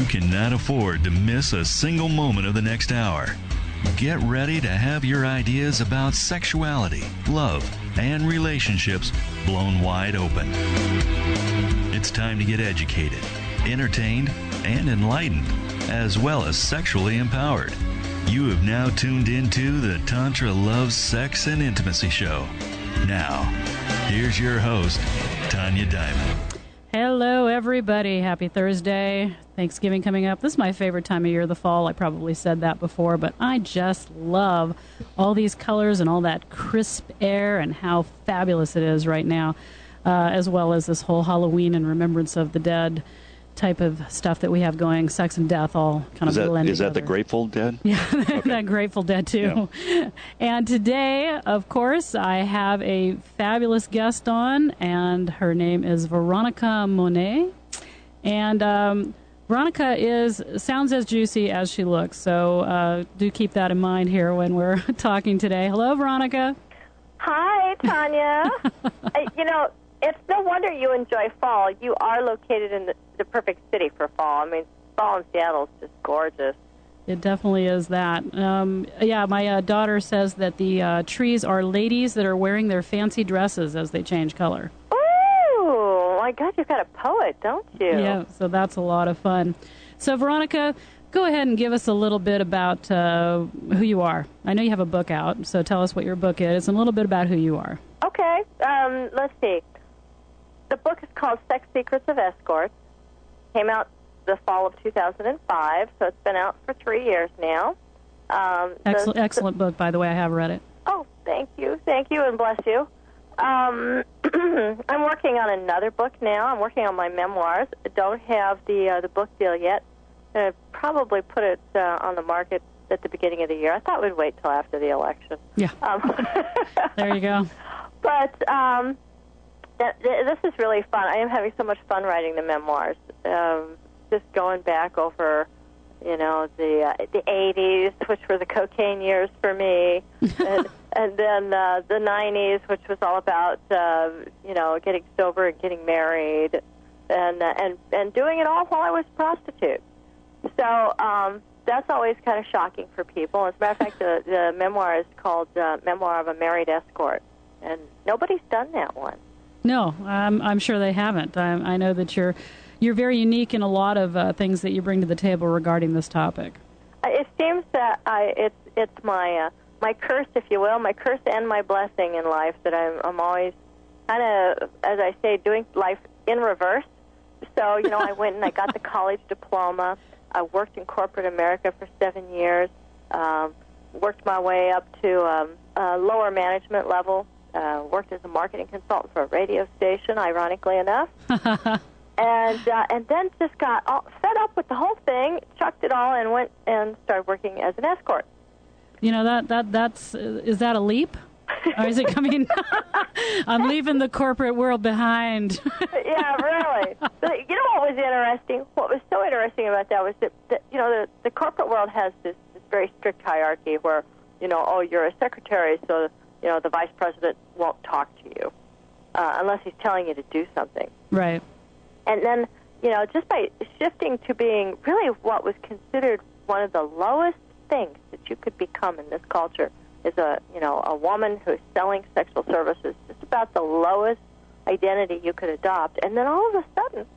You cannot afford to miss a single moment of the next hour. Get ready to have your ideas about sexuality, love, and relationships blown wide open. It's time to get educated, entertained, and enlightened, as well as sexually empowered. You have now tuned into the Tantra Loves Sex and Intimacy Show. Now, here's your host, Tanya Diamond. Hello, everybody. Happy Thursday. Thanksgiving coming up. This is my favorite time of year, the fall. I probably said that before, but I just love all these colors and all that crisp air and how fabulous it is right now, as well as this whole Halloween and Remembrance of the Dead type of stuff that we have going, sex and death all kind of blend together. Is that the Grateful Dead? Yeah, okay. That Grateful Dead too. Yeah. And today, of course, I have a fabulous guest on, and her name is Veronica Monet. And Veronica sounds as juicy as she looks, so do keep that in mind here when we're talking today. Hello, Veronica. Hi, Tanya. It's no wonder you enjoy fall. You are located in the perfect city for fall. I mean, fall in Seattle is just gorgeous. It definitely is that. My daughter says that the trees are ladies that are wearing their fancy dresses as they change color. Ooh, my God, you've got a poet, don't you? Yeah, so that's a lot of fun. So, Veronica, go ahead and give us a little bit about who you are. I know you have a book out, so tell us what your book is and a little bit about who you are. Okay, let's see. The book is called Sex Secrets of Escorts. Came out the fall of 2005, so it's been out for 3 years now. Excellent book, by the way. I have read it. Oh, thank you, and bless you. I'm working on another book now. I'm working on my memoirs. I don't have the book deal yet. I'm going to probably put it on the market at the beginning of the year. I thought we'd wait till after the election. Yeah. There you go. But this is really fun. I am having so much fun writing the memoirs. Just going back over, the 80s, which were the cocaine years for me, and then the 90s, which was all about, getting sober and getting married, and doing it all while I was a prostitute. So that's always kind of shocking for people. As a matter of fact, the memoir is called Memoir of a Married Escort, and nobody's done that one. No, I'm sure they haven't. I know that you're very unique in a lot of things that you bring to the table regarding this topic. It seems that it's my curse, if you will, my curse and my blessing in life, that I'm always kind of, as I say, doing life in reverse. So, I went and I got the college diploma. I worked in corporate America for 7 years, worked my way up to a lower management level. Worked as a marketing consultant for a radio station, ironically enough, and then just got fed up with the whole thing, chucked it all, and went and started working as an escort. Is that a leap, or is it coming? I'm leaving the corporate world behind. Yeah, really. But what was interesting? What was so interesting about that was that the corporate world has this very strict hierarchy where you're a secretary, so the vice president won't talk to you unless he's telling you to do something. Right. And then, just by shifting to being really what was considered one of the lowest things that you could become in this culture is a woman who's selling sexual services, just about the lowest identity you could adopt. And then all of a sudden,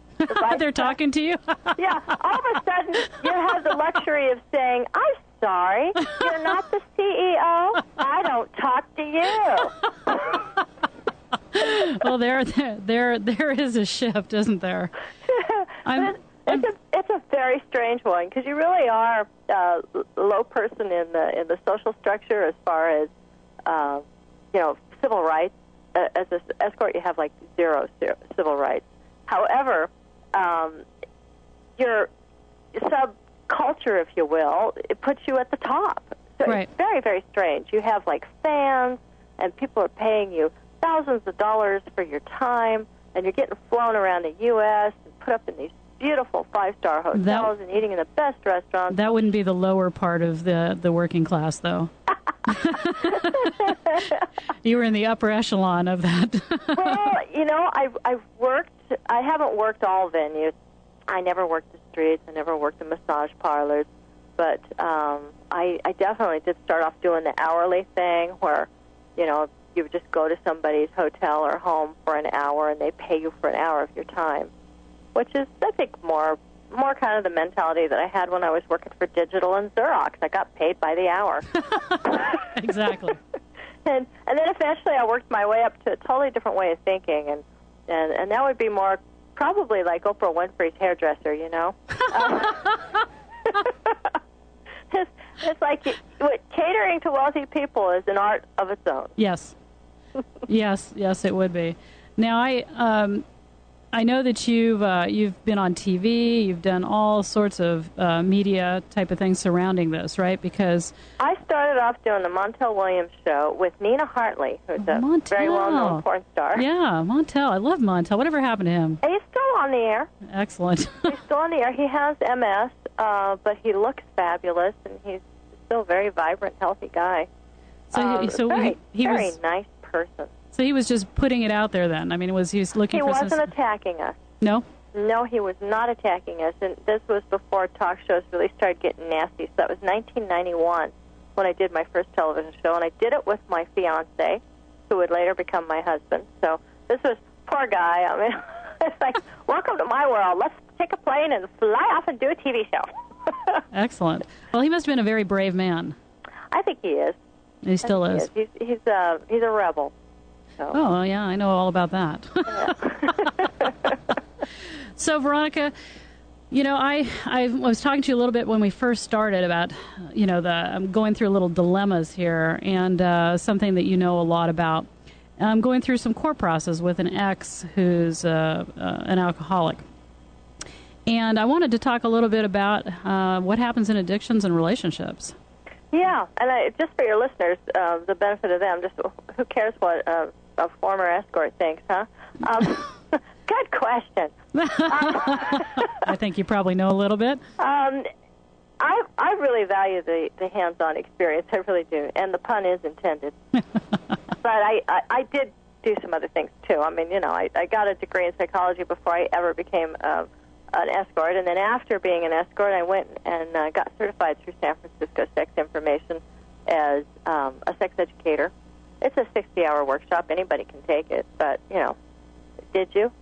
they're talking to you? Yeah, all of a sudden you have the luxury of saying, I'm sorry, you're not the CEO? I don't talk to you. Well, there is a shift, isn't there? It's a very strange one, because you really are a low person in the social structure as far as civil rights. As an escort, you have like zero civil rights. However, your subculture, if you will, it puts you at the top. So right. It's very, very strange. You have like fans, and people are paying you thousands of dollars for your time, and you're getting flown around the U.S. and put up in these beautiful five-star hotels and eating in the best restaurants. That wouldn't be the lower part of the working class, though. You were in the upper echelon of that. Well, I've worked. I haven't worked all venues. I never worked the streets. I never worked in massage parlors. But I definitely did start off doing the hourly thing where, you know, you would just go to somebody's hotel or home for an hour and they pay you for an hour of your time, which is, I think, more kind of the mentality that I had when I was working for Digital and Xerox. I got paid by the hour. Exactly. And then eventually I worked my way up to a totally different way of thinking, and that would be more probably like Oprah Winfrey's hairdresser, you know? It's like catering to wealthy people is an art of its own. Yes. Yes, it would be. Now, I know that you've been on TV, you've done all sorts of media type of things surrounding this, right? Because I started off doing the Montel Williams show with Nina Hartley, who's a very well-known porn star. Yeah, Montel. I love Montel. Whatever happened to him? He's still on the air. Excellent. He's still on the air. He has MS, but he looks fabulous, and he's still a very vibrant, healthy guy. So he very was nice person. So he was just putting it out there then. I mean, he was looking for... He wasn't attacking us. No? No, he was not attacking us. And this was before talk shows really started getting nasty. So that was 1991 when I did my first television show. And I did it with my fiancé, who would later become my husband. So this was, poor guy, I mean, it's like, welcome to my world. Let's take a plane and fly off and do a TV show. Excellent. Well, he must have been a very brave man. I think he is. He still is. He's a rebel. So. Oh, yeah, I know all about that. Yeah. So, Veronica, you know, I was talking to you a little bit when we first started about, you know, I'm going through little dilemmas here, and something that you know a lot about. I'm going through some court process with an ex who's an alcoholic. And I wanted to talk a little bit about what happens in addictions and relationships. Yeah, and just for your listeners, the benefit of them, just who cares what a former escort thinks, huh? Good question. I think you probably know a little bit. I really value the hands-on experience. I really do, and the pun is intended. But I did do some other things, too. I mean, you know, I got a degree in psychology before I ever became an escort, and then after being an escort, I went and got certified through San Francisco Sex Information as a sex educator. It's a 60-hour workshop. Anybody can take it, but, you know, did you?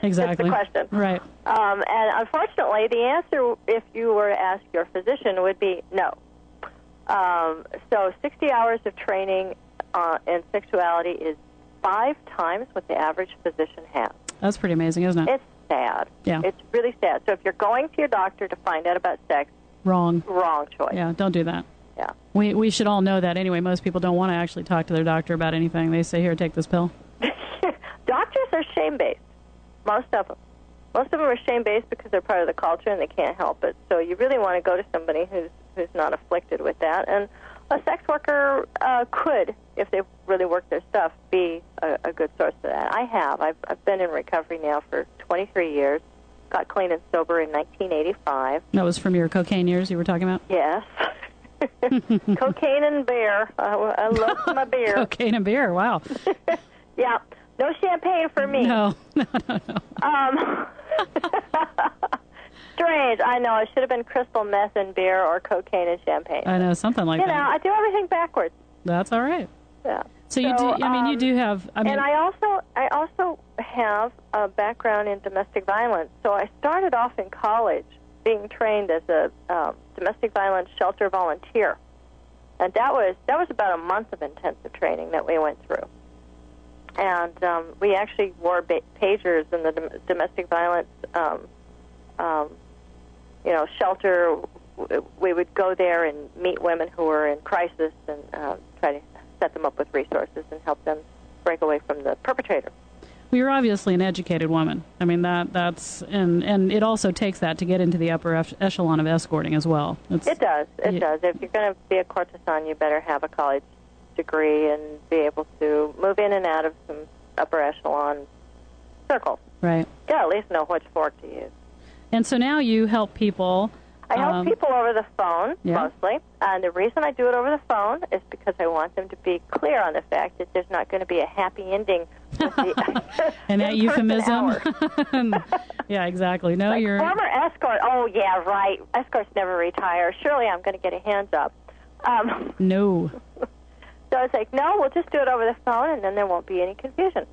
Exactly. That's the question. Right. And unfortunately, the answer, if you were to ask your physician, would be no. So 60 hours of training in sexuality is 5 times what the average physician has. That's pretty amazing, isn't it? It's sad. Yeah. It's really sad. So if you're going to your doctor to find out about sex, wrong choice. Yeah, don't do that. Yeah. We should all know that anyway. Most people don't want to actually talk to their doctor about anything. They say, here, take this pill. Doctors are shame-based. Most of them. Most of them are shame-based because they're part of the culture and they can't help it. So you really want to go to somebody who's not afflicted with that. And a sex worker could, if they really work their stuff, be a good source of that. I have. I've been in recovery now for 23 years. Got clean and sober in 1985. That was from your cocaine years you were talking about? Yes. Cocaine and beer. I love my beer. Cocaine and beer, wow. Yeah. No champagne for me. No. Strange. I know. It should have been crystal meth and beer or cocaine and champagne. I know, something like that. You know, I do everything backwards. That's all right. Yeah. So you do. I mean, you do have. I mean, and I also have a background in domestic violence. So I started off in college being trained as a domestic violence shelter volunteer, and that was about a month of intensive training that we went through. And we actually wore pagers in the domestic violence, shelter. We would go there and meet women who were in crisis and try to set them up with resources and help them break away from the perpetrator. Well, you're obviously an educated woman. I mean, that's and it also takes that to get into the upper echelon of escorting as well. It does. It does. If you're going to be a courtesan, you better have a college degree and be able to move in and out of some upper echelon circles. Right. You gotta at least know which fork to use. And so now you help people. I help people over the phone, mostly. And the reason I do it over the phone is because I want them to be clear on the fact that there's not going to be a happy ending And that euphemism. Yeah, exactly. No, like you're former escort. Oh, yeah, right. Escorts never retire. Surely I'm going to get a hands up. No. So it's like, no, we'll just do it over the phone, and then there won't be any confusion.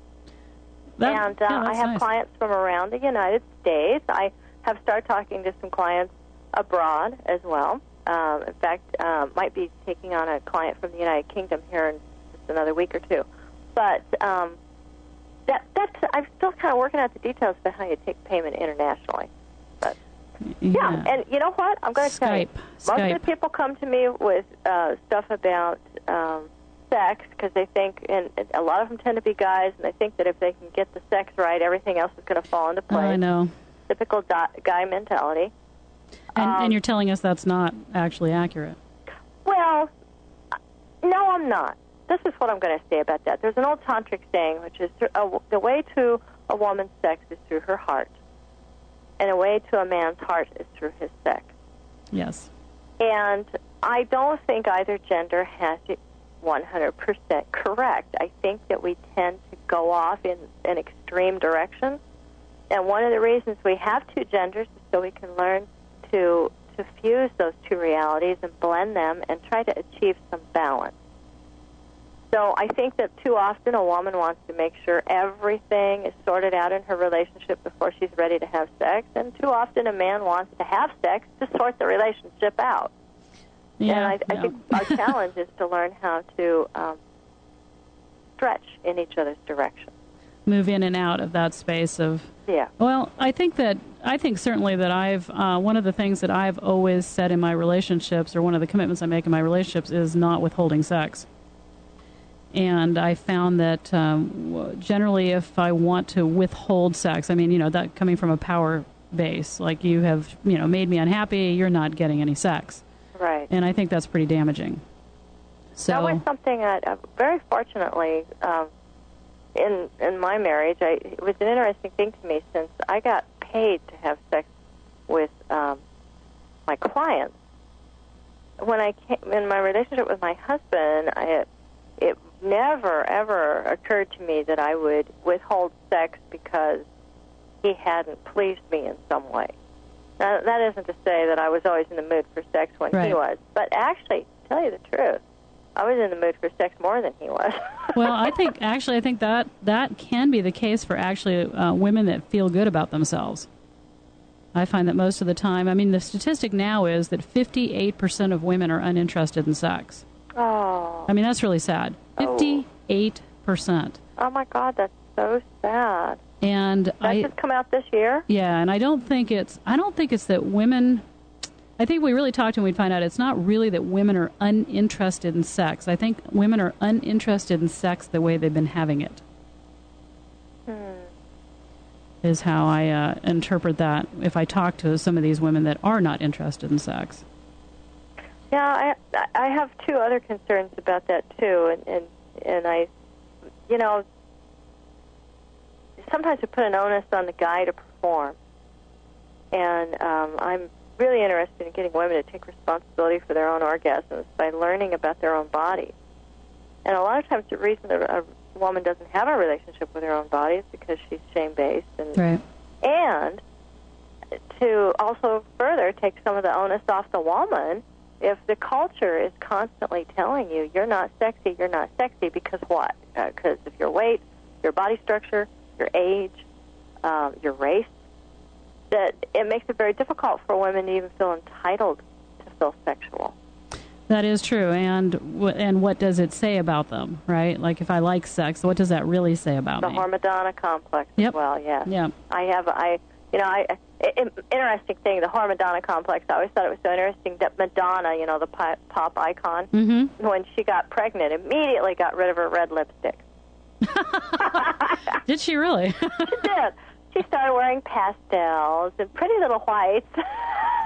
I have nice. clients from around the United States. I have started talking to some clients abroad as well. In fact, might be taking on a client from the United Kingdom here in just another week or two. But that's I'm still kind of working out the details about how you take payment internationally. But yeah, and you know what? I'm going to tell you, most of the people come to me with stuff about sex because they think, and a lot of them tend to be guys, and they think that if they can get the sex right, everything else is going to fall into place. I know. Typical guy mentality. And you're telling us that's not actually accurate. Well, no, I'm not. This is what I'm going to say about that. There's an old tantric saying, which is the way to a woman's sex is through her heart, and the way to a man's heart is through his sex. Yes. And I don't think either gender has it 100% correct. I think that we tend to go off in an extreme direction, and one of the reasons we have two genders is so we can learn to fuse those two realities and blend them and try to achieve some balance. So I think that too often a woman wants to make sure everything is sorted out in her relationship before she's ready to have sex, and too often a man wants to have sex to sort the relationship out. Yeah, and I think our challenge is to learn how to stretch in each other's direction. Move in and out of that space of... Yeah. Well, I think certainly that I've... one of the things that I've always said in my relationships, or one of the commitments I make in my relationships, is not withholding sex. And I found that generally if I want to withhold sex, I mean, that coming from a power base, like you have, made me unhappy, you're not getting any sex. Right. And I think that's pretty damaging. So that was something that, very fortunately, in my marriage, it was an interesting thing to me since I got paid to have sex with my clients. When I came in my relationship with my husband, it never, ever occurred to me that I would withhold sex because he hadn't pleased me in some way. Now, that isn't to say that I was always in the mood for sex when he was, but actually, to tell you the truth, I was in the mood for sex more than he was. Well, I think that can be the case for actually women that feel good about themselves. I find that most of the time, I mean, the statistic now is that 58% of women are uninterested in sex. Oh. I mean, that's really sad. 58%. Oh my God, that's so sad. And that just come out this year? Yeah, and I don't think it's that women. I think we really talked and we'd find out it's not really that women are uninterested in sex. I think women are uninterested in sex the way they've been having it. Is how I interpret that if I talk to some of these women that are not interested in sex. Yeah, I have two other concerns about that too, and I, sometimes we put an onus on the guy to perform, and I'm really interested in getting women to take responsibility for their own orgasms by learning about their own bodies. And a lot of times the reason that a woman doesn't have a relationship with her own body is because she's shame-based, and to also further take some of the onus off the woman. If the culture is constantly telling you you're not sexy because what? Because of your weight, your body structure, your age, your race, that it makes it very difficult for women to even feel entitled to feel sexual. That is true, and what does it say about them, right? Like if I like sex, what does that really say about me? The Madonna complex as well, yes. Yeah. Interesting thing, the Madonna complex, I always thought it was so interesting that Madonna, the pop icon, when she got pregnant, immediately got rid of her red lipstick. Did she really? She did. She started wearing pastels and pretty little whites.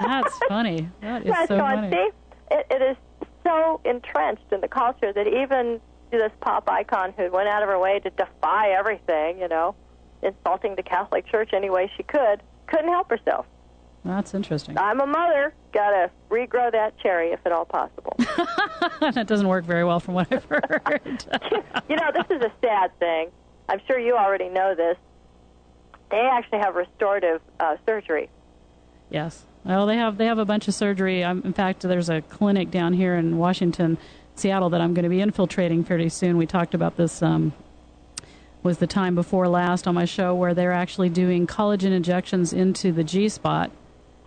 That's funny. That is so funny. See, it is so entrenched in the culture that even this pop icon who went out of her way to defy everything, insulting the Catholic Church any way she couldn't help herself. That's interesting. I'm a mother. Got to regrow that cherry if at all possible. That doesn't work very well from what I've heard. This is a sad thing. I'm sure you already know this, they actually have restorative surgery. Yes. Well, they have a bunch of surgery. In fact, there's a clinic down here in Washington, Seattle, that I'm going to be infiltrating pretty soon. We talked about this was the time before last on my show, where they're actually doing collagen injections into the G-spot.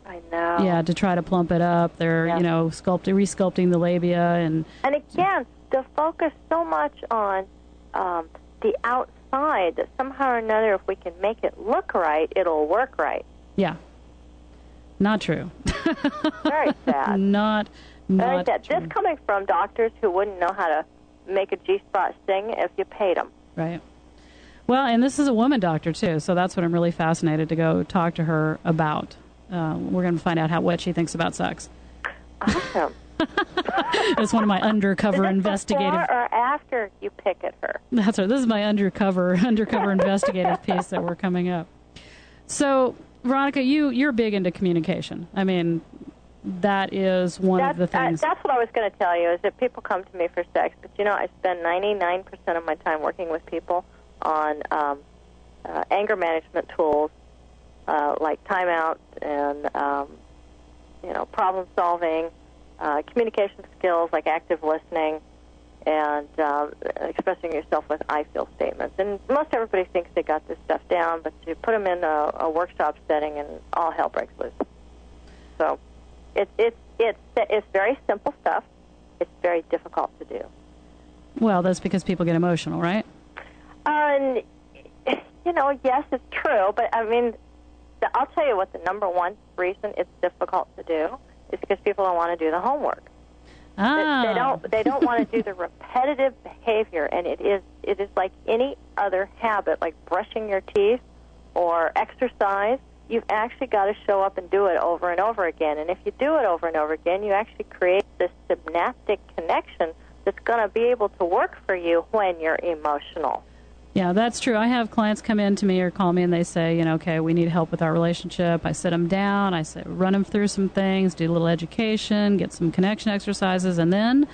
I know. Yeah, to try to plump it up. They're, resculpting the labia. And again, to focus so much on the outside that somehow or another, if we can make it look right, it'll work right. Yeah. Not true. Very sad. Not Very sad. true. This coming from doctors who wouldn't know how to make a G-spot sing if you paid them. Right. Well, and this is a woman doctor, too, so that's what I'm really fascinated to go talk to her about. We're going to find out what she thinks about sex. Awesome. It's one of my undercover investigative... Before or after you pick at her? That's right. This is my undercover investigative piece that we're coming up. So, Veronica, you're big into communication. I mean, that is one of the things... That's what I was going to tell you, is that people come to me for sex, but, I spend 99% of my time working with people on anger management tools like timeout and, problem solving, communication skills like active listening, and expressing yourself with I feel statements. And most everybody thinks they got this stuff down, but you put them in a workshop setting and all hell breaks loose. So it's very simple stuff. It's very difficult to do. Well, that's because people get emotional, right? Yes, it's true, but I mean, I'll tell you what the number one reason it's difficult to do is because people don't want to do the homework. They don't want to do the repetitive behavior, and it is like any other habit, like brushing your teeth or exercise. You've actually got to show up and do it over and over again. And if you do it over and over again, you actually create this synaptic connection that's going to be able to work for you when you're emotional. Yeah, that's true. I have clients come in to me or call me and they say, okay, we need help with our relationship. I sit them down, I say, run them through some things, do a little education, get some connection exercises, and then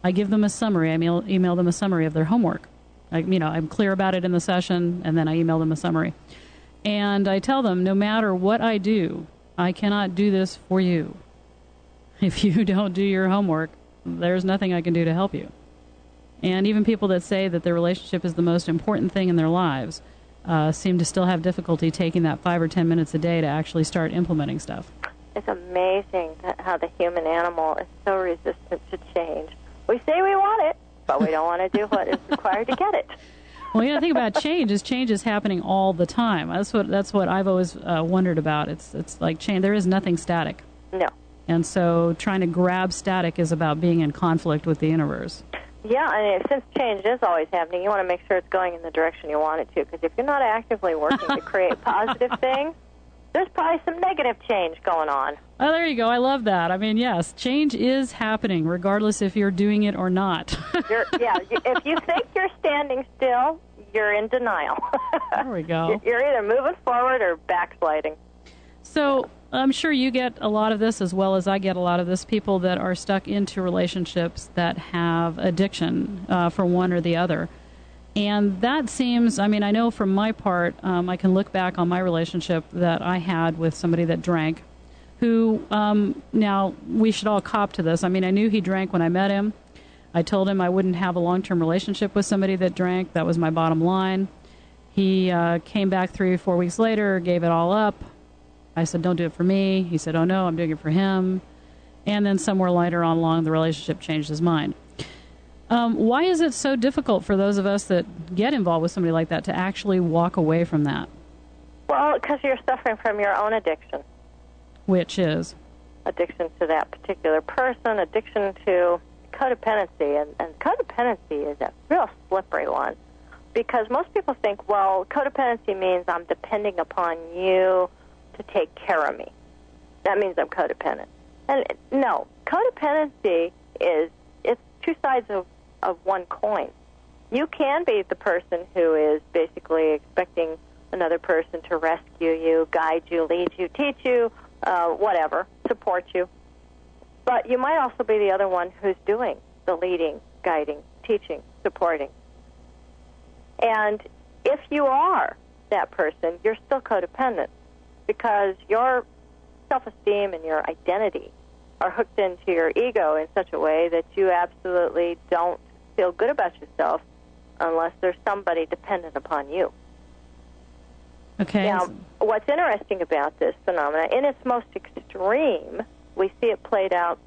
I give them a summary. I email them a summary of their homework. I'm clear about it in the session, and then I email them a summary. And I tell them, no matter what I do, I cannot do this for you. If you don't do your homework, there's nothing I can do to help you. And even people that say that their relationship is the most important thing in their lives seem to still have difficulty taking that 5 or 10 minutes a day to actually start implementing stuff. It's amazing how the human animal is so resistant to change. We say we want it, but we don't want to do what is required to get it. Well, the thing about change is happening all the time. That's what I've always wondered about. It's like change. There is nothing static. No. And so trying to grab static is about being in conflict with the universe. Yeah, and since change is always happening, you want to make sure it's going in the direction you want it to, because if you're not actively working to create positive things, there's probably some negative change going on. Oh, there you go. I love that. I mean, yes, change is happening, regardless if you're doing it or not. If you think you're standing still, you're in denial. There we go. You're either moving forward or backsliding. So I'm sure you get a lot of this as well as I get a lot of this, people that are stuck into relationships that have addiction for one or the other. And that seems, I know from my part, I can look back on my relationship that I had with somebody that drank, who, now, we should all cop to this. I knew he drank when I met him. I told him I wouldn't have a long-term relationship with somebody that drank. That was my bottom line. He came back 3 or 4 weeks later, gave it all up. I said, don't do it for me. He said, oh, no, I'm doing it for him. And then somewhere later on along, the relationship changed his mind. Why is it so difficult for those of us that get involved with somebody like that to actually walk away from that? Well, because you're suffering from your own addiction. Which is? Addiction to that particular person, addiction to codependency. And codependency is a real slippery one, because most people think, well, codependency means I'm depending upon you to take care of me. That means I'm codependent. And no, codependency it's two sides of one coin. You can be the person who is basically expecting another person to rescue you, guide you, lead you, teach you, whatever, support you. But you might also be the other one who's doing the leading, guiding, teaching, supporting. And if you are that person, you're still codependent because your self-esteem and your identity are hooked into your ego in such a way that you absolutely don't feel good about yourself unless there's somebody dependent upon you. Okay. Now, what's interesting about this phenomenon, in its most extreme, we see it played out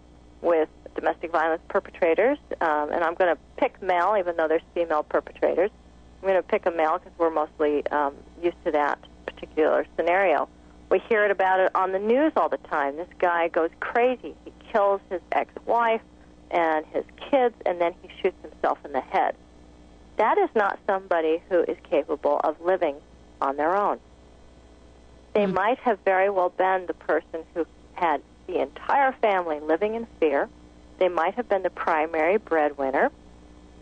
with domestic violence perpetrators, and I'm going to pick male, even though there's female perpetrators. I'm going to pick a male because we're mostly used to that particular scenario. We hear about it on the news all the time. This guy goes crazy. He kills his ex-wife and his kids, and then he shoots himself in the head. That is not somebody who is capable of living on their own. They might have very well been the person who had the entire family living in fear. They might have been the primary breadwinner.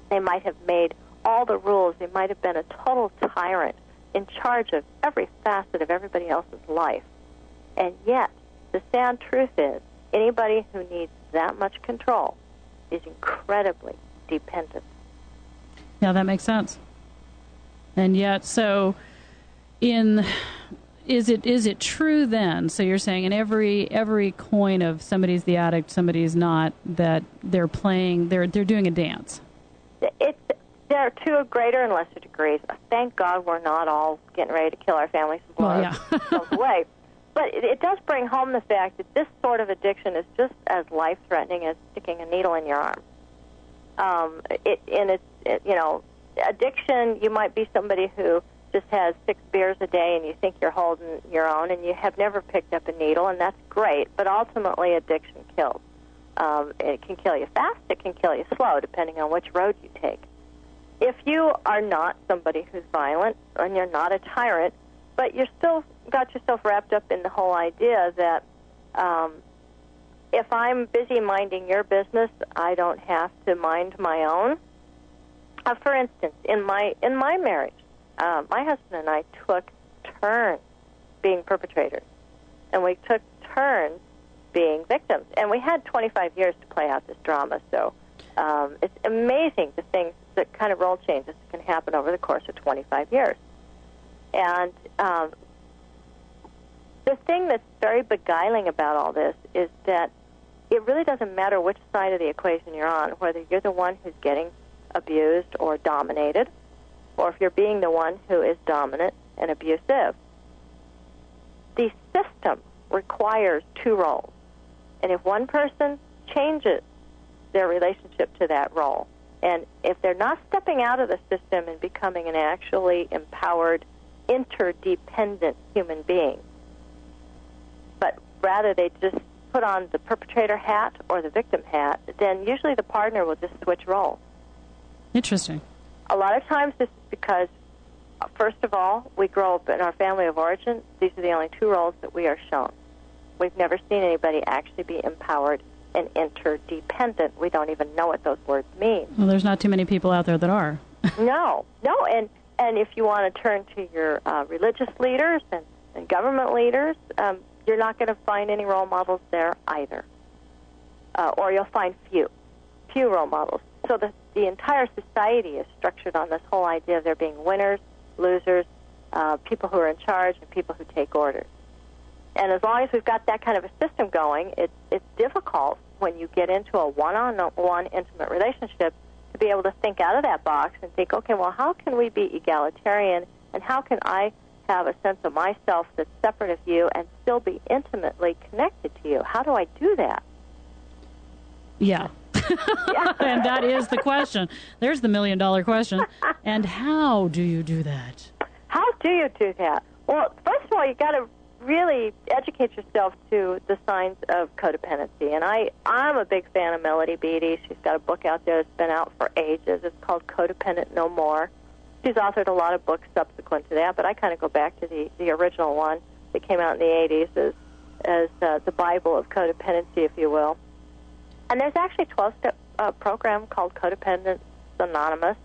They might have made all the rules. They might have been a total tyrant in charge of every facet of everybody else's life. And yet, the sad truth is, anybody who needs that much control is incredibly dependent. Yeah, that makes sense. And yet, so is it true then? So you're saying in every coin of somebody's the addict, somebody's not, that they're doing a dance? They're to a greater and lesser degrees. Thank God we're not all getting ready to kill our families and blow ourselves away. But it does bring home the fact that this sort of addiction is just as life-threatening as sticking a needle in your arm. Addiction, you might be somebody who just has 6 beers a day and you think you're holding your own and you have never picked up a needle, and that's great, but ultimately addiction kills. It can kill you fast, it can kill you slow, depending on which road you take. If you are not somebody who's violent and you're not a tyrant, but you're still got yourself wrapped up in the whole idea that if I'm busy minding your business, I don't have to mind my own. For instance, in my marriage, my husband and I took turns being perpetrators, and we took turns being victims. And we had 25 years to play out this drama, so it's amazing the things, the kind of role changes that can happen over the course of 25 years. And the thing that's very beguiling about all this is that it really doesn't matter which side of the equation you're on, whether you're the one who's getting abused or dominated, or if you're being the one who is dominant and abusive. The system requires 2 roles. And if one person changes their relationship to that role, and if they're not stepping out of the system and becoming an actually empowered, interdependent human being, but rather they just put on the perpetrator hat or the victim hat, then usually the partner will just switch roles. Interesting. A lot of times this is because, first of all, we grow up in our family of origin. These are the only 2 roles that we are shown. We've never seen anybody actually be empowered and interdependent. We don't even know what those words mean. Well, there's not too many people out there that are. No. And if you want to turn to your religious leaders and government leaders, you're not going to find any role models there either. Or you'll find few role models. So the entire society is structured on this whole idea of there being winners, losers, people who are in charge, and people who take orders. And as long as we've got that kind of a system going, it's difficult when you get into a one-on-one intimate relationship to be able to think out of that box and think, okay, well, how can we be egalitarian, and how can I have a sense of myself that's separate of you and still be intimately connected to you? How do I do that? Yeah. And that is the question. There's the $1 million question. And how do you do that? How do you do that? Well, first of all, you got to really educate yourself to the signs of codependency. And I'm a big fan of Melody Beattie. She's got a book out there that's been out for ages. It's called Codependent No More. She's authored a lot of books subsequent to that, but I kind of go back to the original one that came out in the 80s as the Bible of codependency, if you will. And there's actually a 12-step program called Codependence Anonymous.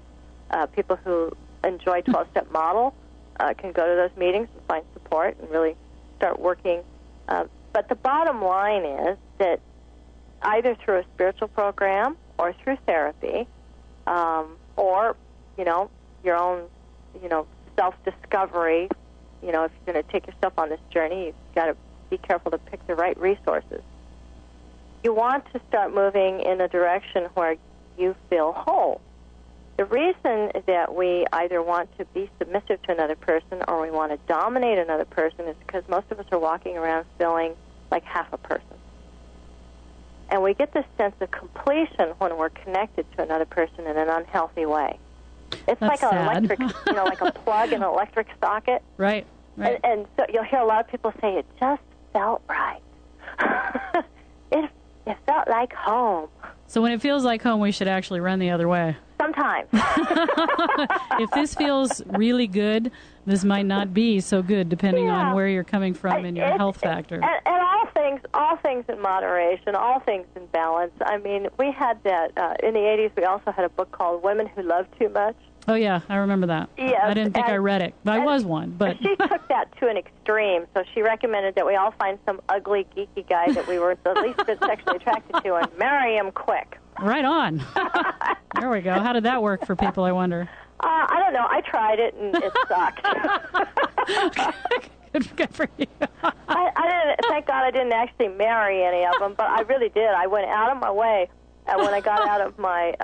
People who enjoy 12-step model can go to those meetings and find support and really start working. But the bottom line is that either through a spiritual program or through therapy, or, your own, self-discovery. You know, if you're going to take yourself on this journey, you've got to be careful to pick the right resources. You want to start moving in a direction where you feel whole. The reason that we either want to be submissive to another person or we want to dominate another person is because most of us are walking around feeling like half a person. And we get this sense of completion when we're connected to another person in an unhealthy way. It's That's like an sad. electric, like a plug in an electric socket. Right. Right. And so you'll hear a lot of people say, it just felt right. It felt like home. So when it feels like home, we should actually run the other way. Sometimes. If this feels really good, this might not be so good, depending on where you're coming from and your health factor. And all things in moderation, all things in balance. I mean, we had that in the 80s. We also had a book called Women Who Love Too Much. Oh, yeah, I remember that. Yes, I didn't think I read it. I was one, but... She took that to an extreme, so she recommended that we all find some ugly, geeky guy that we were the least bit sexually attracted to and marry him quick. Right on. There we go. How did that work for people, I wonder? I don't know. I tried it, and it sucked. Good for you. I didn't. Thank God I didn't actually marry any of them, but I really did. I went out of my way. When I got out of my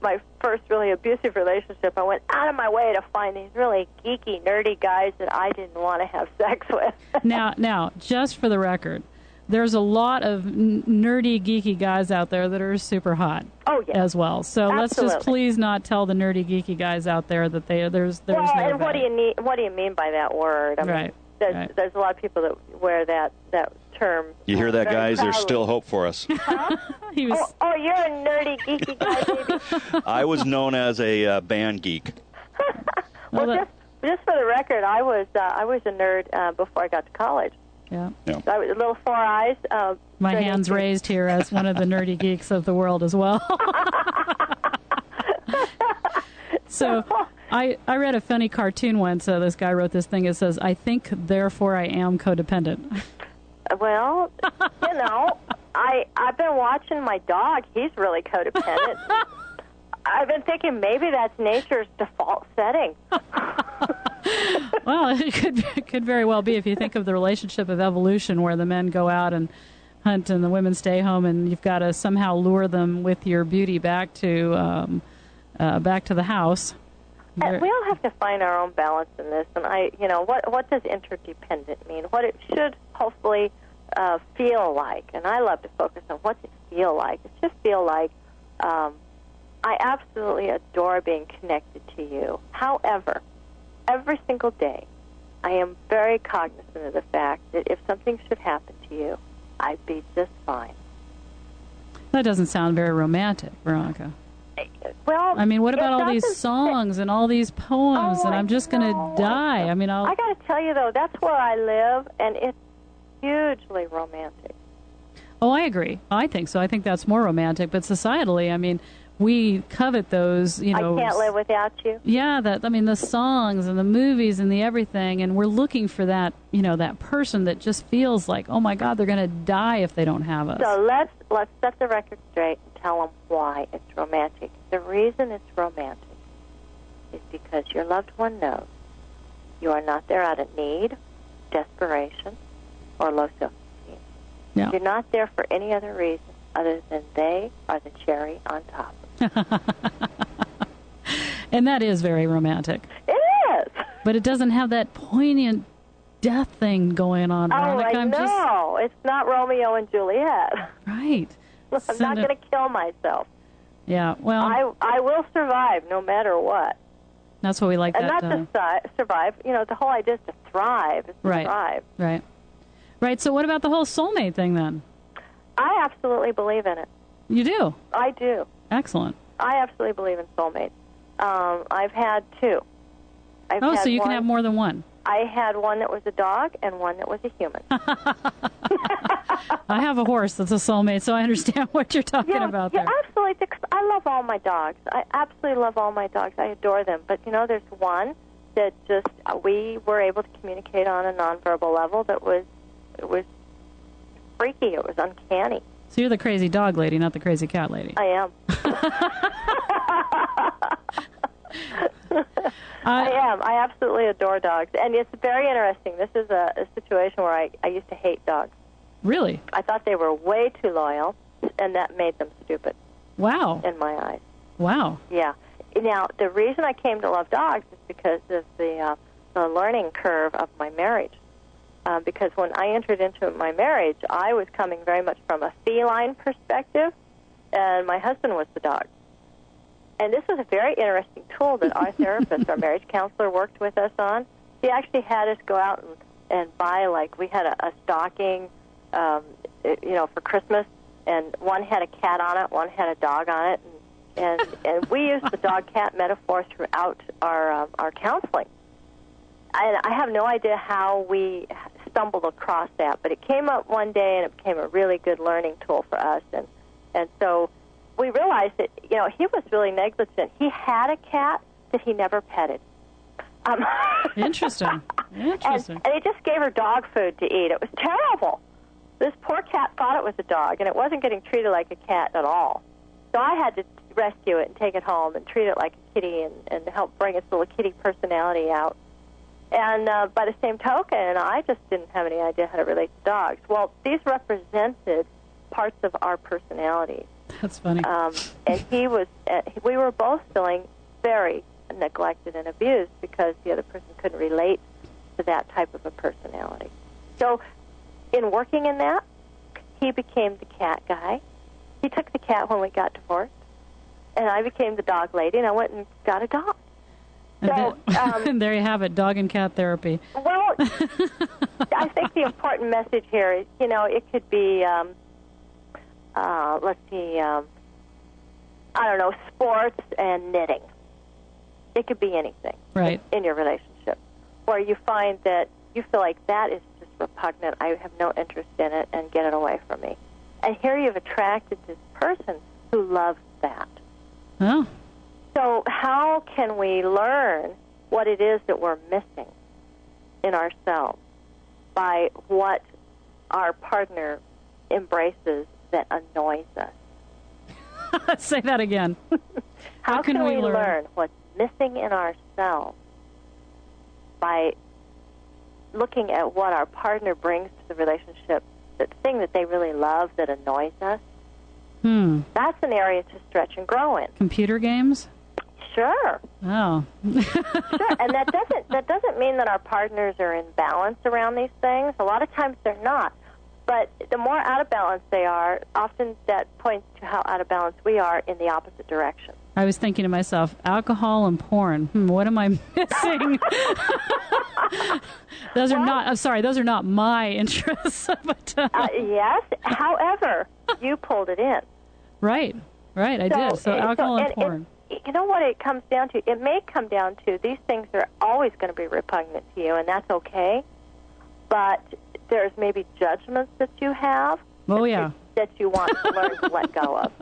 my first really abusive relationship, I went out of my way to find these really geeky, nerdy guys that I didn't want to have sex with. Now, just for the record, there's a lot of nerdy, geeky guys out there that are super hot. Oh, yeah. As well. So Absolutely. Let's just please not tell the nerdy, geeky guys out there that there's well, no and what do you mean by that word? I mean, right. There's a lot of people that wear that term. You hear that, guys? proudly. There's still hope for us. Huh? You're a nerdy, geeky guy, baby. I was known as a band geek. Well, just for the record, I was a nerd before I got to college. Yeah. Yeah. So I was little four eyes. My hands raised here as one of the nerdy geeks of the world as well. So I read a funny cartoon once. This guy wrote this thing. It says, "I think, therefore I am codependent." Well, I've been watching my dog. He's really codependent. I've been thinking maybe that's nature's default setting. Well, it could very well be if you think of the relationship of evolution, where the men go out and hunt and the women stay home, and you've got to somehow lure them with your beauty back to the house. And we all have to find our own balance in this. And what does interdependent mean? What it should hopefully feel like. And I love to focus on what's it feel like. It should feel like I absolutely adore being connected to you. However, every single day, I am very cognizant of the fact that if something should happen to you, I'd be just fine. That doesn't sound very romantic, Veronica. Well, I mean, what about all these songs and all these poems, and I'm just going to die? I mean, I got to tell you, though, that's where I live, and it's hugely romantic. Oh, I agree. I think so. I think that's more romantic. But societally, I mean, we covet those, I can't live without you. Yeah, the songs and the movies and the everything, and we're looking for that, that person that just feels like, oh my God, they're going to die if they don't have us. So let's set the record straight and tell them why it's romantic. The reason it's romantic is because your loved one knows you are not there out of need, desperation, or low self-esteem. Yeah. You're not there for any other reason other than they are the cherry on top. And that is very romantic. It is. But it doesn't have that poignant death thing going on. Veronica. I know. It's not Romeo and Juliet. Right. I'm not going to kill myself. Yeah, well... I will survive no matter what. That's what we like. And not to survive. The whole idea is to thrive. Is to thrive. Right. So what about the whole soulmate thing, then? I absolutely believe in it. You do? I do. Excellent. I absolutely believe in soulmates. I've had two. So you can have more than one. I had one that was a dog and one that was a human. I have a horse that's a soulmate, so I understand what you're talking about there. Yeah, absolutely. I love all my dogs. I absolutely love all my dogs. I adore them. But, there's one that just we were able to communicate on a nonverbal level that was freaky. It was uncanny. So you're the crazy dog lady, not the crazy cat lady. I am. I am. I absolutely adore dogs. And it's very interesting. This is a situation where I used to hate dogs. Really? I thought they were way too loyal, and that made them stupid. Wow. In my eyes. Wow. Yeah. Now, the reason I came to love dogs is because of the learning curve of my marriage. Because when I entered into my marriage, I was coming very much from a feline perspective, and my husband was the dog. And this was a very interesting tool that our therapist, our marriage counselor, worked with us on. He actually had us go out and buy, like, we had a stocking, for Christmas, and one had a cat on it, one had a dog on it, and we used the dog-cat metaphor throughout our counseling. I have no idea how we stumbled across that, but it came up one day, and it became a really good learning tool for us. And so we realized that, he was really negligent. He had a cat that he never petted. Interesting. And he just gave her dog food to eat. It was terrible. This poor cat thought it was a dog, and it wasn't getting treated like a cat at all. So I had to rescue it and take it home and treat it like a kitty and help bring its little kitty personality out. And by the same token, I just didn't have any idea how to relate to dogs. Well, these represented parts of our personalities. That's funny. And we were both feeling very neglected and abused because the other person couldn't relate to that type of a personality. So in working in that, he became the cat guy. He took the cat when we got divorced, and I became the dog lady, and I went and got a dog. And there you have it, dog and cat therapy. Well, I think the important message here is, it could be, sports and knitting. It could be anything in your relationship where you find that you feel like that is just repugnant. I have no interest in it, and get it away from me. And here you've attracted this person who loves that. Oh. So how can we learn what it is that we're missing in ourselves by what our partner embraces that annoys us? Say that again. How can we learn what's missing in ourselves by looking at what our partner brings to the relationship, the thing that they really love that annoys us? That's an area to stretch and grow in. Computer games? Sure. Oh. Sure, and that doesn't mean that our partners are in balance around these things. A lot of times they're not. But the more out of balance they are, often that points to how out of balance we are in the opposite direction. I was thinking to myself, alcohol and porn. What am I missing? Those are not my interests. But, yes. However, you pulled it in. Right, I did. So alcohol and porn. You know what it comes down to? It may come down to these things are always going to be repugnant to you, and that's okay. But there's maybe judgments that you have that you want to learn to let go of.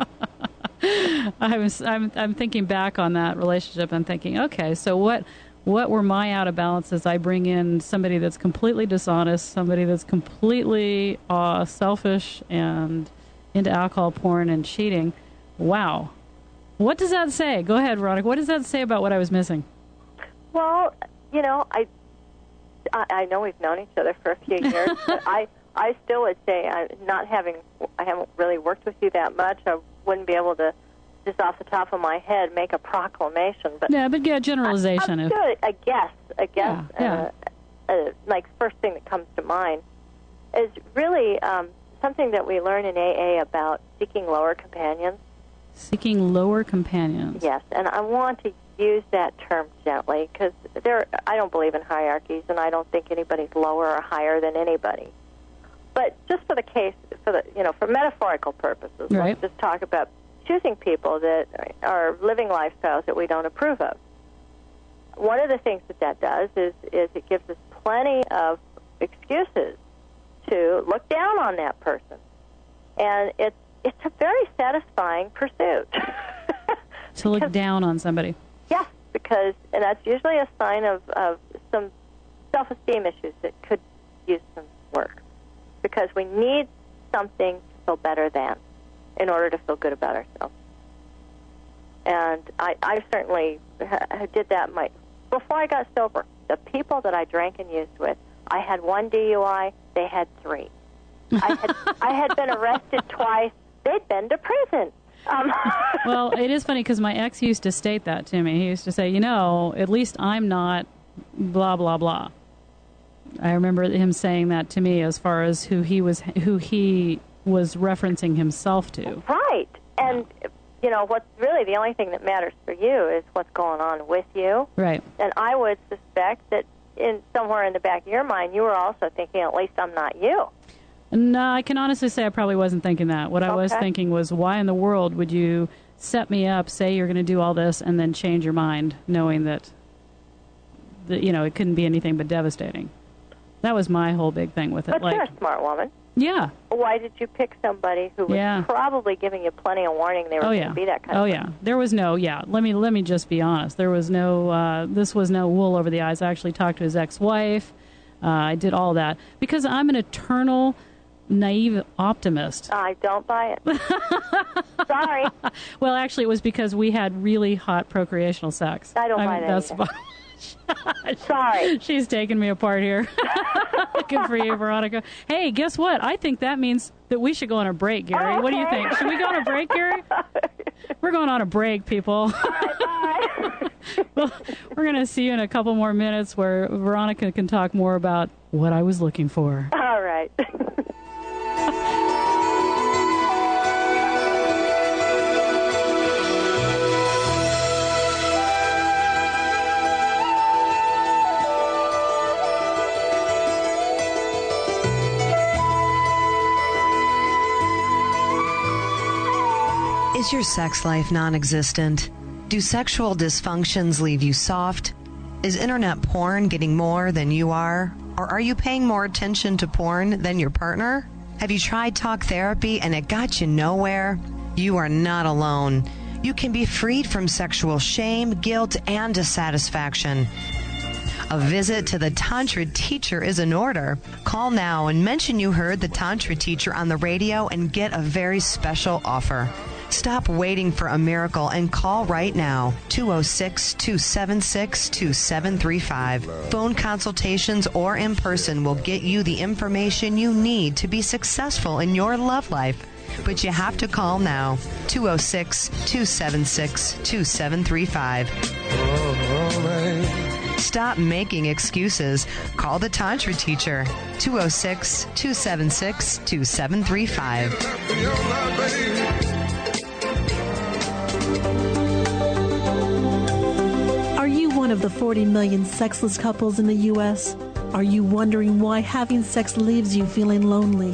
I'm thinking back on that relationship and thinking, okay, so what were my out of balances? I bring in somebody that's completely dishonest, somebody that's completely selfish and into alcohol, porn, and cheating. Wow. What does that say? Go ahead, Veronica. What does that say about what I was missing? Well, I know we've known each other for a few years, but I still would say I haven't really worked with you that much. I wouldn't be able to, just off the top of my head, make a proclamation. But generalization. I'm good. A guess. Like first thing that comes to mind is really something that we learn in AA about seeking lower companions. Seeking lower companions. Yes, and I want to use that term gently because I don't believe in hierarchies, and I don't think anybody's lower or higher than anybody. But just for the case, for metaphorical purposes, let's just talk about choosing people that are living lifestyles that we don't approve of. One of the things that does is it gives us plenty of excuses to look down on that person, and it's a very satisfying pursuit. To look down on somebody. Yes, and that's usually a sign of some self-esteem issues that could use some work. Because we need something to feel better than in order to feel good about ourselves. And I certainly did that. Before I got sober, the people that I drank and used with, I had one DUI, they had 3. I had been arrested twice, they'd been to prison. Well, it is funny because my ex used to state that to me. He used to say, at least I'm not blah, blah, blah. I remember him saying that to me as far as who he was referencing himself to. Right. And, what's really the only thing that matters for you is what's going on with you. Right. And I would suspect that somewhere in the back of your mind, you were also thinking, at least I'm not you. No, I can honestly say I probably wasn't thinking that. What I was thinking was, why in the world would you set me up, say you're going to do all this, and then change your mind, knowing that it couldn't be anything but devastating. That was my whole big thing with it. But you're a smart woman. Yeah. Why did you pick somebody who was probably giving you plenty of warning they were going to be that kind of person? There was no, let me just be honest. There was no, this was no wool over the eyes. I actually talked to his ex-wife. I did all that. Because I'm an eternal, naive optimist. I don't buy it. Sorry. Well, actually, it was because we had really hot procreational sex. I don't buy that either. Sorry. She's taking me apart here. Good for you, Veronica. Hey, guess what? I think that means that we should go on a break, Gary. Okay. What do you think? Should we go on a break, Gary? We're going on a break, people. All right, bye. Well, we're going to see you in a couple more minutes where Veronica can talk more about what I was looking for. All right. Is your sex life non-existent? Do sexual dysfunctions leave you soft? Is internet porn getting more than you are? Or are you paying more attention to porn than your partner? Have you tried talk therapy and it got you nowhere? You are not alone. You can be freed from sexual shame, guilt, and dissatisfaction. A visit to the Tantra teacher is in order. Call now and mention you heard the Tantra teacher on the radio and get a very special offer. Stop waiting for a miracle and call right now. 206-276-2735. Phone consultations or in person will get you the information you need to be successful in your love life. But you have to call now. 206-276-2735. Stop making excuses. Call the Tantra teacher. 206-276-2735. Are you one of the 40 million sexless couples in the U.S.? Are you wondering why having sex leaves you feeling lonely?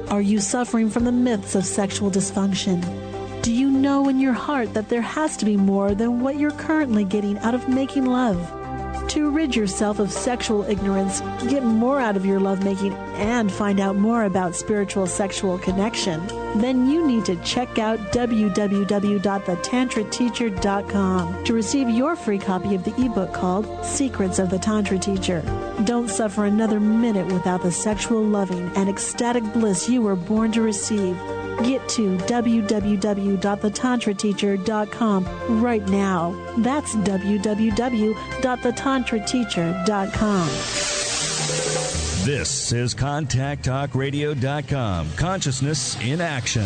Are you suffering from the myths of sexual dysfunction? Do you know in your heart that there has to be more than what you're currently getting out of making love? To rid yourself of sexual ignorance, get more out of your lovemaking, and find out more about spiritual sexual connection, then you need to check out www.thetantrateacher.com to receive your free copy of the ebook called Secrets of the Tantra Teacher. Don't suffer another minute without the sexual loving and ecstatic bliss you were born to receive. Get to www.thetantrateacher.com right now. That's www.thetantrateacher.com. This is ContactTalkRadio.com. Consciousness in action.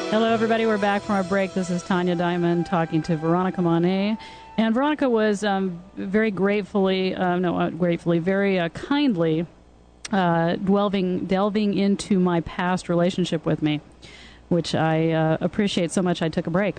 Hello, everybody. We're back from our break. This is Tanya Diamond talking to Veronica Monet. And Veronica was very kindly delving into my past relationship with me, which I appreciate so much I took a break.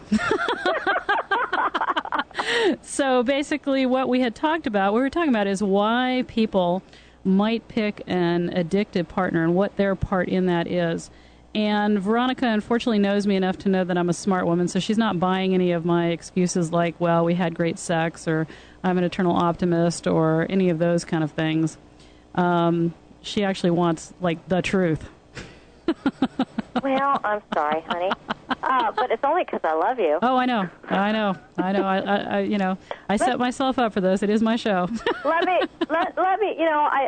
So basically what we were talking about is why people might pick an addictive partner and what their part in that is. And Veronica, unfortunately, knows me enough to know that I'm a smart woman, so she's not buying any of my excuses like, well, we had great sex, or I'm an eternal optimist, or any of those kind of things. She actually wants, like, the truth. Well, I'm sorry, honey. But it's only because I love you. Oh, I know. I set myself up for this. It is my show. let me.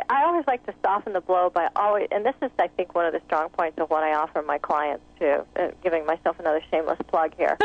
I always like to soften the blow by always, and this is, I think, one of the strong points of what I offer my clients too. Giving myself another shameless plug here,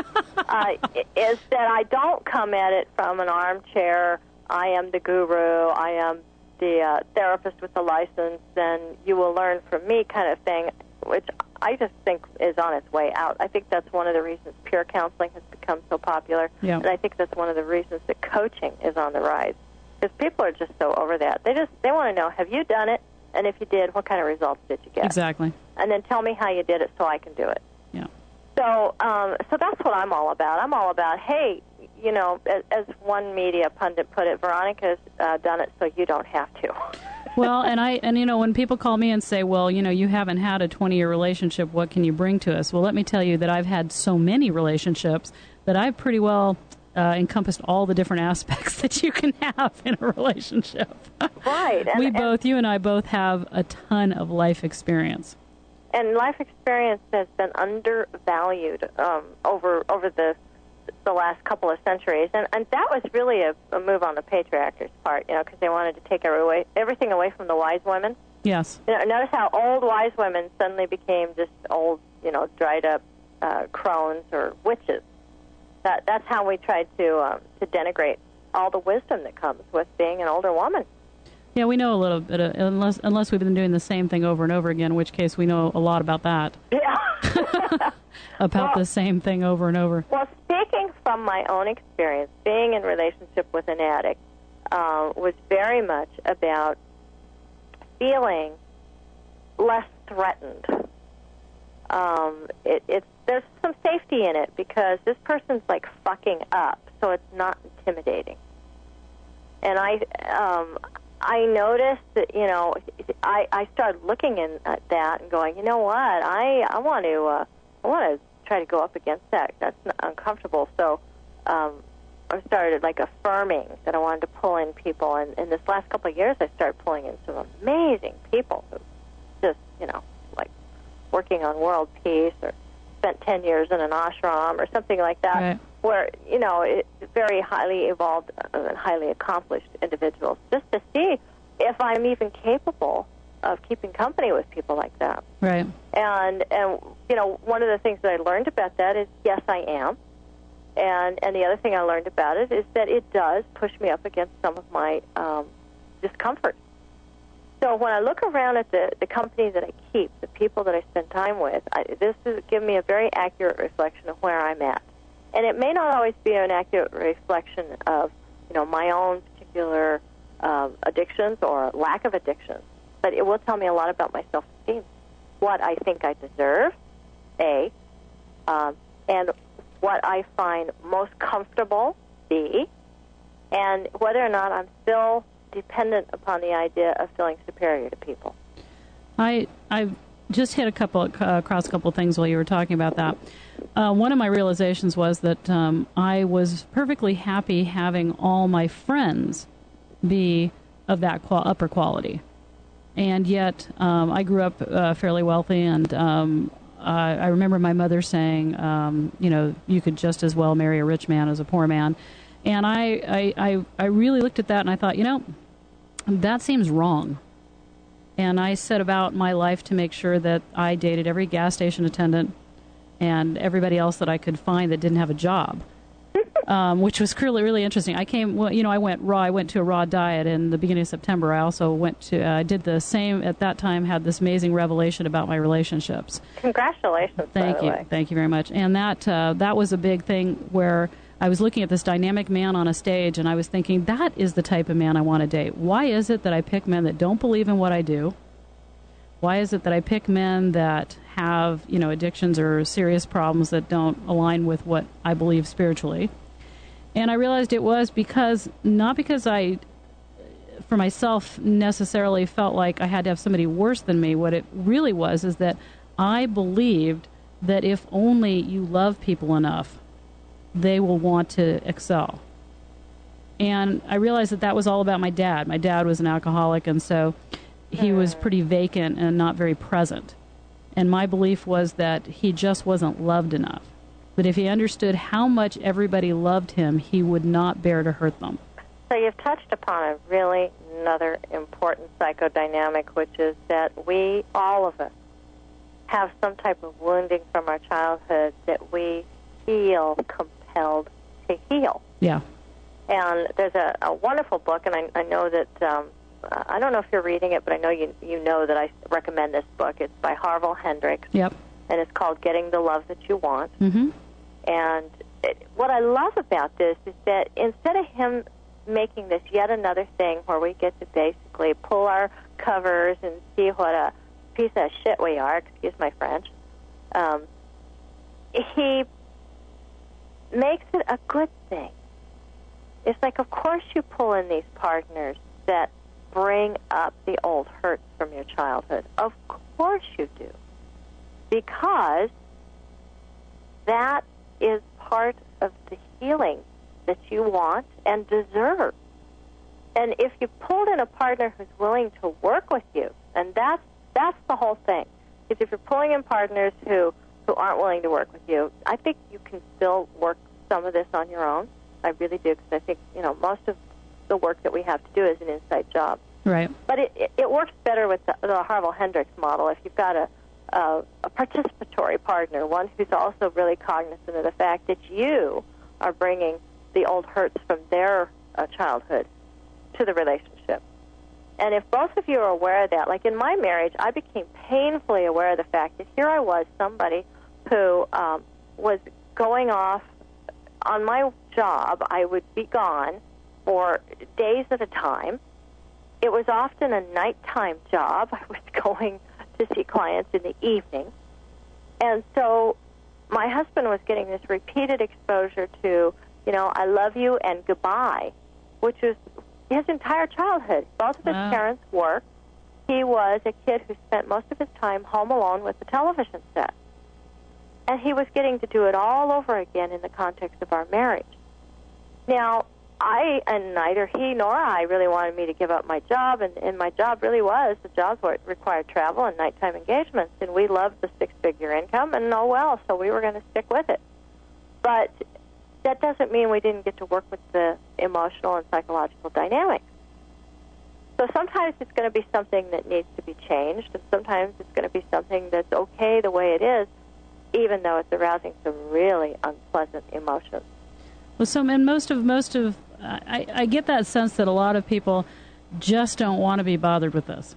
is that I don't come at it from an armchair. I am the guru. I am the therapist with the license, and you will learn from me kind of thing, which I just think is on its way out. I think that's one of the reasons peer counseling has become so popular, and I think that's one of the reasons that coaching is on the rise, because people are just so over that. They want to know, have you done it? And if you did, what kind of results did you get? Exactly. And then tell me how you did it so I can do it. Yeah. So that's what I'm all about. I'm all about, hey, as one media pundit put it, Veronica's done it so you don't have to. Well, and when people call me and say, well, you haven't had a 20-year relationship, what can you bring to us? Well, let me tell you that I've had so many relationships that I've pretty well encompassed all the different aspects that you can have in a relationship. Right. You and I both have a ton of life experience. And life experience has been undervalued over the last couple of centuries, and that was really a move on the patriarch's part, because they wanted to take everything away from the wise women. Yes. Notice how old wise women suddenly became just old, dried up crones or witches. That's how we tried to denigrate all the wisdom that comes with being an older woman. Yeah, we know a little bit, unless we've been doing the same thing over and over again, in which case we know a lot about that. Yeah. About the same thing over and over. Well, speaking from my own experience, being in relationship with an addict was very much about feeling less threatened. There's some safety in it because this person's like fucking up, so it's not intimidating. And I noticed that, I started looking at that and going, you know what, I want to try to go up against that. That's uncomfortable. So I started affirming that I wanted to pull in people. And in this last couple of years, I started pulling in some amazing people who just, working on world peace or spent 10 years in an ashram or something like that. Right. Where, it's very highly evolved and highly accomplished individuals, just to see if I'm even capable of keeping company with people like that. Right. And one of the things that I learned about that is, yes, I am. And the other thing I learned about it is that it does push me up against some of my discomfort. So when I look around at the company that I keep, the people that I spend time with, this is giving me a very accurate reflection of where I'm at. And it may not always be an accurate reflection of, my own particular addictions or lack of addictions, but it will tell me a lot about my self-esteem, what I think I deserve, and what I find most comfortable, B, and whether or not I'm still dependent upon the idea of feeling superior to people. I just hit across a couple of things while you were talking about that. One of my realizations was that I was perfectly happy having all my friends be of that upper quality. And yet I grew up fairly wealthy, and I remember my mother saying, you could just as well marry a rich man as a poor man. And I really looked at that and I thought, that seems wrong. And I set about my life to make sure that I dated every gas station attendant and everybody else that I could find that didn't have a job, which was really, really interesting. I went raw. I went to a raw diet in the beginning of September. I also did the same at that time, had this amazing revelation about my relationships. Congratulations, Thank you. Thank you very much. And that was a big thing where I was looking at this dynamic man on a stage, and I was thinking, that is the type of man I want to date. Why is it that I pick men that don't believe in what I do? Why is it that I pick men that have, addictions or serious problems that don't align with what I believe spiritually? And I realized it was not because I, for myself, necessarily felt like I had to have somebody worse than me. What it really was is that I believed that if only you love people enough, they will want to excel. And I realized that was all about my dad. My dad was an alcoholic, and so he was pretty vacant and not very present. And my belief was that he just wasn't loved enough. That if he understood how much everybody loved him, he would not bear to hurt them. So you've touched upon a really another important psychodynamic, which is that we, all of us, have some type of wounding from our childhood that we feel compelled to heal. Yeah. And there's a wonderful book, and I know that, I don't know if you're reading it, but I know you know that I recommend this book. It's by Harville Hendricks. Yep. And it's called Getting the Love That You Want. Mm-hmm. And what I love about this is that instead of him making this yet another thing where we get to basically pull our covers and see what a piece of shit we are, excuse my French, he makes it a good thing. It's like, of course you pull in these partners that bring up the old hurts from your childhood. Of course you do. Because that is part of the healing that you want and deserve. And if you pulled in a partner who's willing to work with you, and that's the whole thing. Because if you're pulling in partners who aren't willing to work with you, I think you can still work some of this on your own. I really do, because I think, most of the work that we have to do is an inside job. Right. But it works better with the Harville Hendricks model if you've got a participatory partner, one who's also really cognizant of the fact that you are bringing the old hurts from their childhood to the relationship. And if both of you are aware of that, like in my marriage, I became painfully aware of the fact that here I was, somebody who was going off on my job. I would be gone for days at a time. It was often a nighttime job. I was going to see clients in the evening. And so my husband was getting this repeated exposure to, I love you and goodbye, which was his entire childhood. Both of his parents worked. He was a kid who spent most of his time home alone with the television set. And he was getting to do it all over again in the context of our marriage. Now, neither he nor I really wanted me to give up my job, and my job really was, the jobs were required travel and nighttime engagements, and we loved the six-figure income, and so we were going to stick with it. But that doesn't mean we didn't get to work with the emotional and psychological dynamics. So sometimes it's going to be something that needs to be changed, and sometimes it's going to be something that's okay the way it is, even though it's arousing some really unpleasant emotions. Well, and I get that sense that a lot of people just don't want to be bothered with this.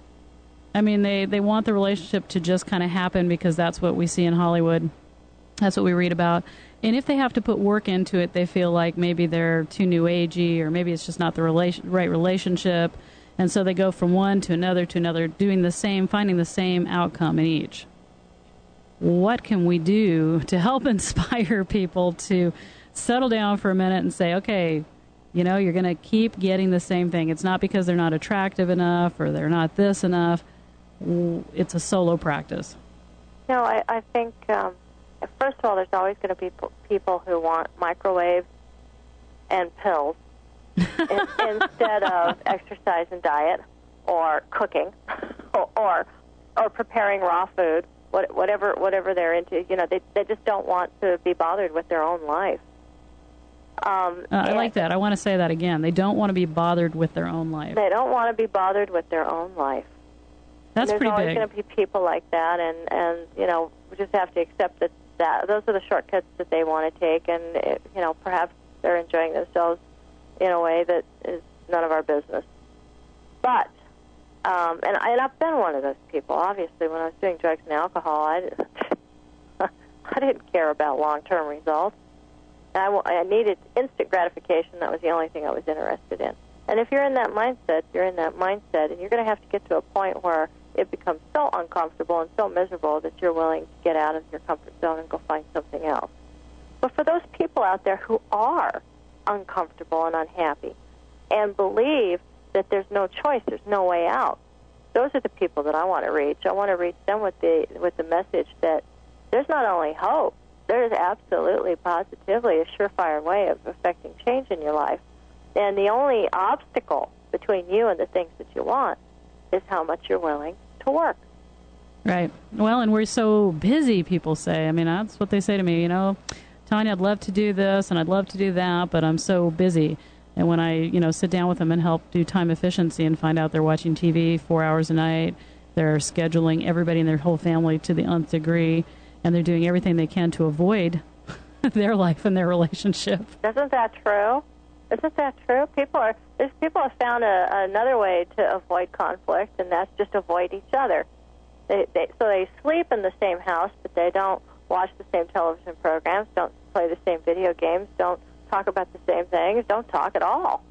I mean, they want the relationship to just kind of happen because that's what we see in Hollywood. That's what we read about. And if they have to put work into it, they feel like maybe they're too new agey, or maybe it's just not the right relationship. And so they go from one to another, doing the same, finding the same outcome in each. What can we do to help inspire people to settle down for a minute and say, okay, you're going to keep getting the same thing. It's not because they're not attractive enough or they're not this enough. It's a solo practice. I think, first of all, there's always going to be people who want microwaves and pills instead of exercise and diet or cooking or preparing raw food, whatever they're into. They just don't want to be bothered with their own life. I like that. I want to say that again. They don't want to be bothered with their own life. They don't want to be bothered with their own life. That's pretty big. There's always going to be people like that, and we just have to accept that those are the shortcuts that they want to take, and perhaps they're enjoying themselves in a way that is none of our business. But and I've been one of those people. Obviously, when I was doing drugs and alcohol, I didn't care about long-term results. I needed instant gratification. That was the only thing I was interested in. And if you're in that mindset, and you're going to have to get to a point where it becomes so uncomfortable and so miserable that you're willing to get out of your comfort zone and go find something else. But for those people out there who are uncomfortable and unhappy and believe that there's no choice, there's no way out, those are the people that I want to reach. I want to reach them with the message that there's not only hope, there is absolutely, positively a surefire way of affecting change in your life. And the only obstacle between you and the things that you want is how much you're willing to work. Right. Well, and we're so busy, people say. I mean, that's what they say to me, you know, Tanya, I'd love to do this and I'd love to do that, but I'm so busy. And when I, you know, sit down with them and help do time efficiency and find out they're watching TV 4 hours a night, they're scheduling everybody in their whole family to the nth degree, and they're doing everything they can to avoid their life and their relationship. Isn't that true? Isn't that true? People have found another way to avoid conflict, and that's just avoid each other. So they sleep in the same house, but they don't watch the same television programs, don't play the same video games, don't talk about the same things, don't talk at all.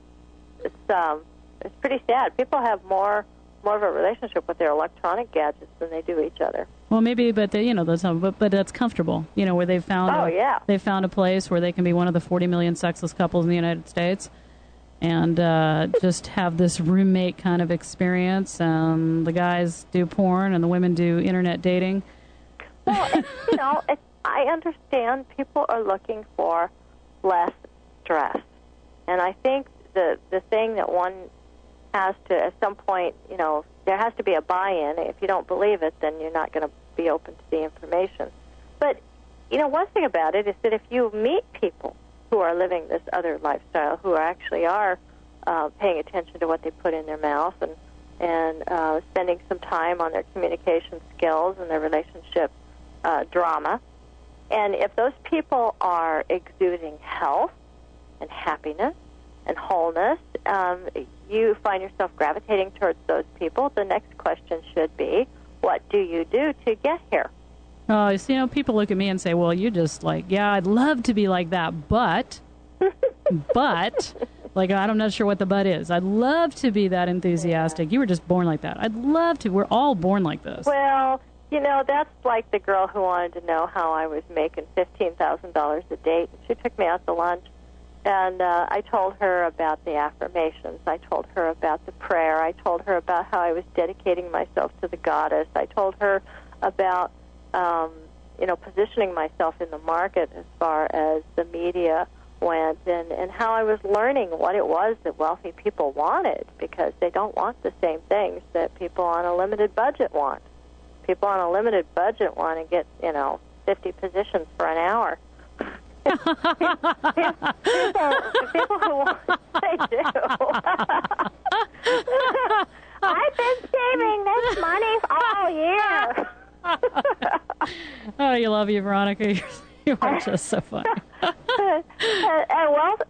It's pretty sad. People have more of a relationship with their electronic gadgets than they do each other. Well, maybe, but they, you know, but that's comfortable. You know, where they've found they've found a place where they can be one of the 40 million sexless couples in the United States, and just have this roommate kind of experience. The guys do porn and the women do internet dating. Well, you know, I understand people are looking for less stress, and I think the thing that one has to, at some point, you know, there has to be a buy-in. If you don't believe it, then you're not going to be open to the information. But, you know, one thing about it is that if you meet people who are living this other lifestyle, who actually are paying attention to what they put in their mouth and spending some time on their communication skills and their relationship drama, and if those people are exuding health and happiness and wholeness, you find yourself gravitating towards those people. The next question should be, what do you do to get here? Oh, you see, you know, people look at me and say, well, you're just like, yeah, I'd love to be like that, but, like, I'm not sure what the but is. I'd love to be that enthusiastic. You were just born like that. I'd love to. We're all born like this. Well, you know, that's like the girl who wanted to know how I was making $15,000 a date. She took me out to lunch. And I told her about the affirmations. I told her about the prayer. I told her about how I was dedicating myself to the goddess. I told her about, you know, positioning myself in the market as far as the media went, and how I was learning what it was that wealthy people wanted, because they don't want the same things that people on a limited budget want. People on a limited budget want to get, you know, 50 positions for an hour. people who want, they do. I've been saving this money all year. Oh, you love you, Veronica. You are just so funny. And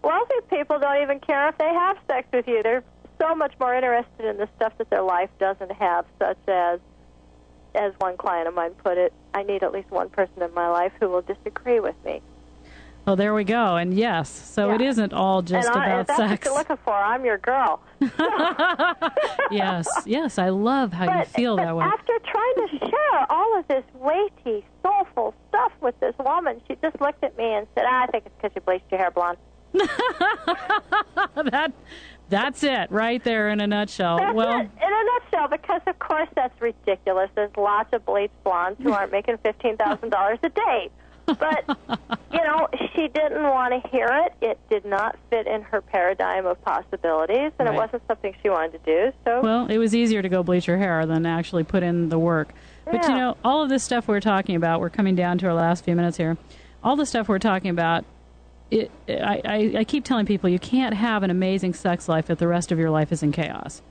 wealthy people don't even care if they have sex with you. They're so much more interested in the stuff that their life doesn't have, such as one client of mine put it, I need at least one person in my life who will disagree with me. Oh, there we go. And yes, so it isn't all just about sex. That's sex. what you're looking for. I'm your girl. Yes, I love how you feel that way. After trying to share all of this weighty, soulful stuff with this woman, she just looked at me and said, I think it's because you bleached your hair blonde. That's it, right there in a nutshell. That's it, in a nutshell, because, of course, that's ridiculous. There's lots of bleached blondes who aren't making $15,000 a day. But, you know, she didn't want to hear it. It did not fit in her paradigm of possibilities, and it wasn't something she wanted to do. So, well, it was easier to go bleach her hair than actually put in the work. But, you know, all of this stuff we're talking about, we're coming down to our last few minutes here, all the stuff we're talking about, I keep telling people you can't have an amazing sex life if the rest of your life is in chaos.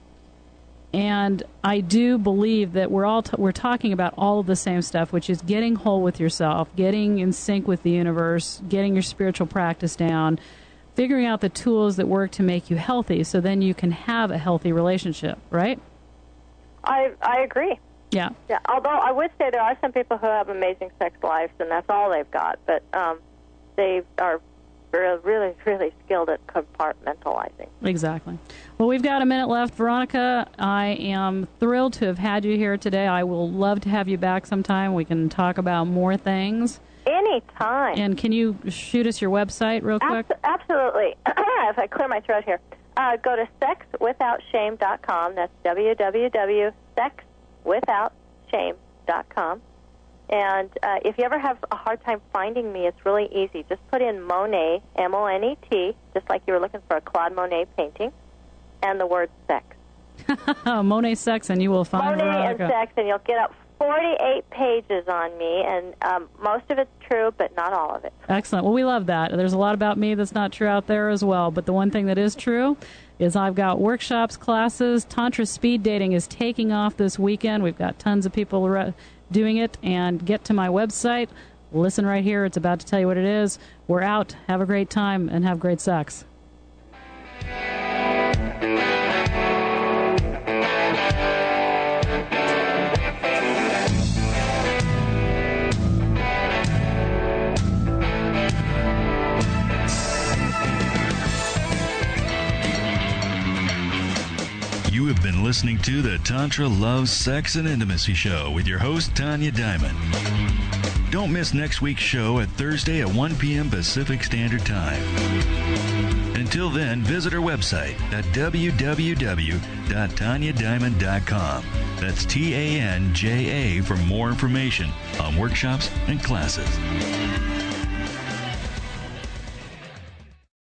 And I do believe that we're talking about all of the same stuff, which is getting whole with yourself, getting in sync with the universe, getting your spiritual practice down, figuring out the tools that work to make you healthy, so then you can have a healthy relationship, right? I agree. Yeah. Although I would say there are some people who have amazing sex lives, and that's all they've got. But they are really, really skilled at compartmentalizing. Exactly. Well, we've got a minute left. Veronica, I am thrilled to have had you here today. I will love to have you back sometime. We can talk about more things. Anytime. And can you shoot us your website real quick? Absolutely. If I clear my throat here. Go to sexwithoutshame.com. That's www.sexwithoutshame.com. And if you ever have a hard time finding me, it's really easy. Just put in Monet, M-O-N-E-T, just like you were looking for a Claude Monet painting, and the word sex. Monet sex, and you will find Monet Veronica. and sex, and you'll get up 48 pages on me, and most of it's true, but not all of it. Excellent. Well, we love that. There's a lot about me that's not true out there as well, but the one thing that is true is I've got workshops, classes. Tantra speed dating is taking off this weekend. We've got tons of people doing it, and get to my website. Listen right here. It's about to tell you what it is. We're out. Have a great time and have great sex. You have been listening to the Tantra Love, Sex, and Intimacy Show with your host, Tanya Diamond. Don't miss next week's show at Thursday at 1 p.m. Pacific Standard Time. Until then, visit our website at www.tanyadiamond.com. That's TANJA for more information on workshops and classes.